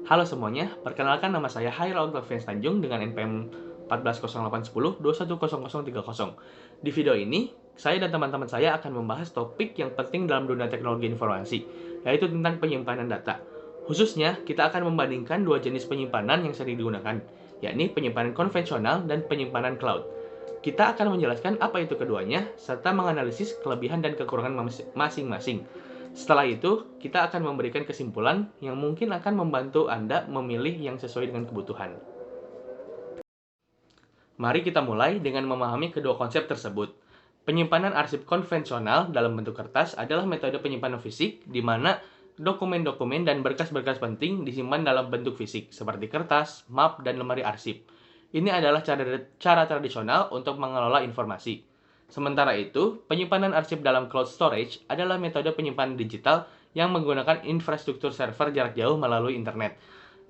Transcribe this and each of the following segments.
Halo semuanya, perkenalkan nama saya Hairul Alfians Tanjung dengan NPM 140810210030. Di video ini, saya dan teman-teman saya akan membahas topik yang penting dalam dunia teknologi informasi, yaitu tentang penyimpanan data. Khususnya, kita akan membandingkan dua jenis penyimpanan yang sering digunakan, yakni penyimpanan konvensional dan penyimpanan cloud. Kita akan menjelaskan apa itu keduanya, serta menganalisis kelebihan dan kekurangan masing-masing. Setelah itu, kita akan memberikan kesimpulan yang mungkin akan membantu Anda memilih yang sesuai dengan kebutuhan. Mari kita mulai dengan memahami kedua konsep tersebut. Penyimpanan arsip konvensional dalam bentuk kertas adalah metode penyimpanan fisik di mana dokumen-dokumen dan berkas-berkas penting disimpan dalam bentuk fisik, seperti kertas, map, dan lemari arsip. Ini adalah cara tradisional untuk mengelola informasi. Sementara itu, penyimpanan arsip dalam cloud storage adalah metode penyimpanan digital yang menggunakan infrastruktur server jarak jauh melalui internet.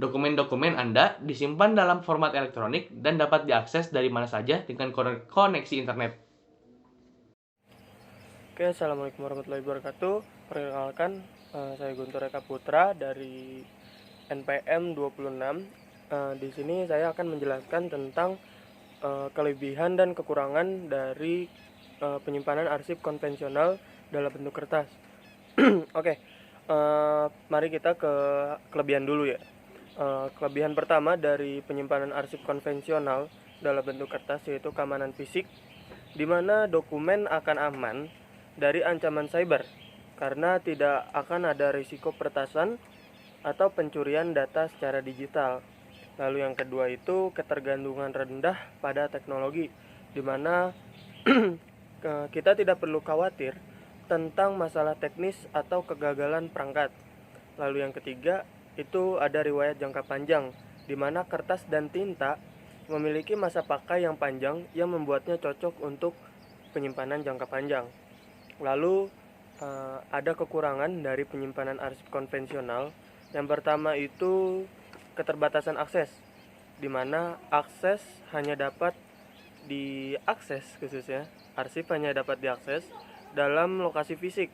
Dokumen-dokumen Anda disimpan dalam format elektronik dan dapat diakses dari mana saja dengan koneksi internet. Oke, assalamualaikum warahmatullahi wabarakatuh. Perkenalkan, saya Guntur Eka Putra dari NPM 26. Di sini saya akan menjelaskan tentang kelebihan dan kekurangan dari penyimpanan arsip konvensional dalam bentuk kertas. Oke, mari kita ke kelebihan dulu ya. Kelebihan pertama dari penyimpanan arsip konvensional dalam bentuk kertas yaitu keamanan fisik, di mana dokumen akan aman dari ancaman cyber karena tidak akan ada risiko peretasan atau pencurian data secara digital. Lalu yang kedua itu ketergantungan rendah pada teknologi, di mana kita tidak perlu khawatir tentang masalah teknis atau kegagalan perangkat. Lalu yang ketiga itu ada riwayat jangka panjang, di mana kertas dan tinta memiliki masa pakai yang panjang yang membuatnya cocok untuk penyimpanan jangka panjang. Lalu ada kekurangan dari penyimpanan arsip konvensional. Yang pertama itu keterbatasan akses, di mana akses hanya dapat diakses, khususnya arsip hanya dapat diakses dalam lokasi fisik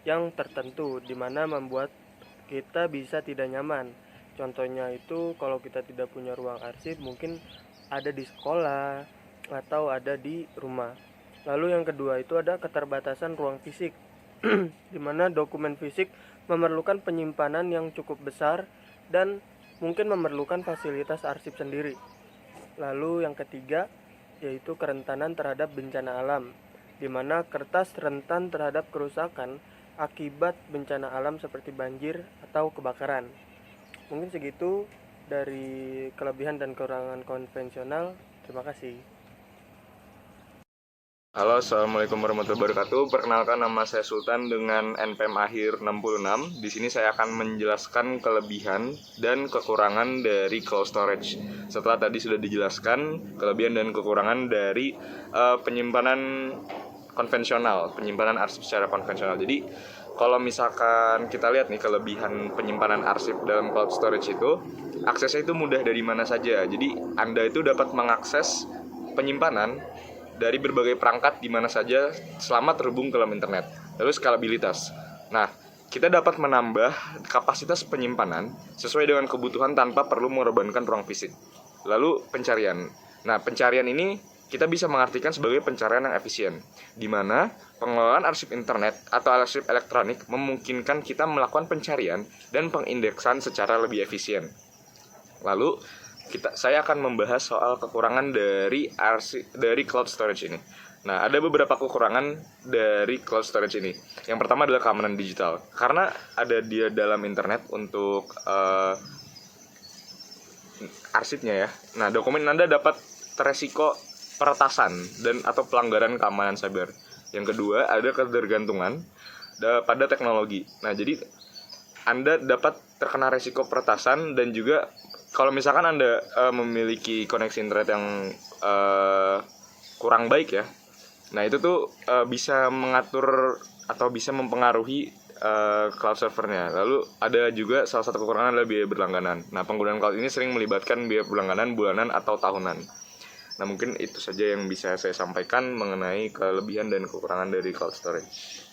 yang tertentu, di mana membuat kita bisa tidak nyaman. Contohnya itu kalau kita tidak punya ruang arsip, mungkin ada di sekolah atau ada di rumah. Lalu yang kedua itu ada keterbatasan ruang fisik, di mana dokumen fisik memerlukan penyimpanan yang cukup besar dan mungkin memerlukan fasilitas arsip sendiri. Lalu yang ketiga yaitu kerentanan terhadap bencana alam, di mana kertas rentan terhadap kerusakan akibat bencana alam seperti banjir atau kebakaran. Mungkin segitu dari kelebihan dan kekurangan konvensional. Terima kasih. Halo, assalamualaikum warahmatullahi wabarakatuh. Perkenalkan, nama saya Sultan dengan NPM akhir 66. Di sini saya akan menjelaskan kelebihan dan kekurangan dari cloud storage. Setelah tadi sudah dijelaskan kelebihan dan kekurangan dari penyimpanan konvensional, penyimpanan arsip secara konvensional. Jadi, kalau misalkan kita lihat nih kelebihan penyimpanan arsip dalam cloud storage itu, aksesnya itu mudah dari mana saja. Jadi, Anda itu dapat mengakses penyimpanan dari berbagai perangkat di mana saja selama terhubung ke dalam internet. Lalu skalabilitas. Nah, kita dapat menambah kapasitas penyimpanan sesuai dengan kebutuhan tanpa perlu mengorbankan ruang fisik. Lalu pencarian. Nah, pencarian ini kita bisa mengartikan sebagai pencarian yang efisien, di mana pengelolaan arsip internet atau arsip elektronik memungkinkan kita melakukan pencarian dan pengindeksan secara lebih efisien. Lalu saya akan membahas soal kekurangan dari cloud storage ini. Nah, ada beberapa kekurangan dari cloud storage ini. Yang pertama adalah keamanan digital. Karena ada dia dalam internet untuk arsipnya ya. Nah, dokumen Anda dapat teresiko peretasan dan atau pelanggaran keamanan cyber. Yang kedua, ada ketergantungan pada teknologi. Nah, jadi Anda dapat terkena resiko peretasan dan juga kalau misalkan Anda memiliki koneksi internet yang kurang baik ya, nah itu tuh bisa mengatur atau bisa mempengaruhi cloud servernya. Lalu ada juga salah satu kekurangan adalah biaya berlangganan. Nah, penggunaan cloud ini sering melibatkan biaya berlangganan bulanan atau tahunan. Nah, mungkin itu saja yang bisa saya sampaikan mengenai kelebihan dan kekurangan dari cloud storage.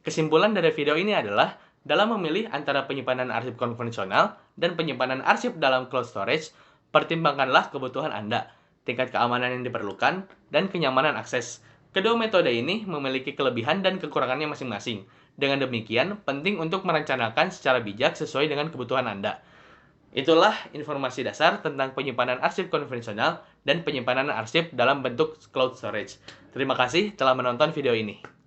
Kesimpulan dari video ini adalah Dalam memilih antara penyimpanan arsip konvensional dan penyimpanan arsip dalam cloud storage, pertimbangkanlah kebutuhan Anda, tingkat keamanan yang diperlukan, dan kenyamanan akses. Kedua metode ini memiliki kelebihan dan kekurangannya masing-masing. Dengan demikian, penting untuk merencanakan secara bijak sesuai dengan kebutuhan Anda. Itulah informasi dasar tentang penyimpanan arsip konvensional dan penyimpanan arsip dalam bentuk cloud storage. Terima kasih telah menonton video ini.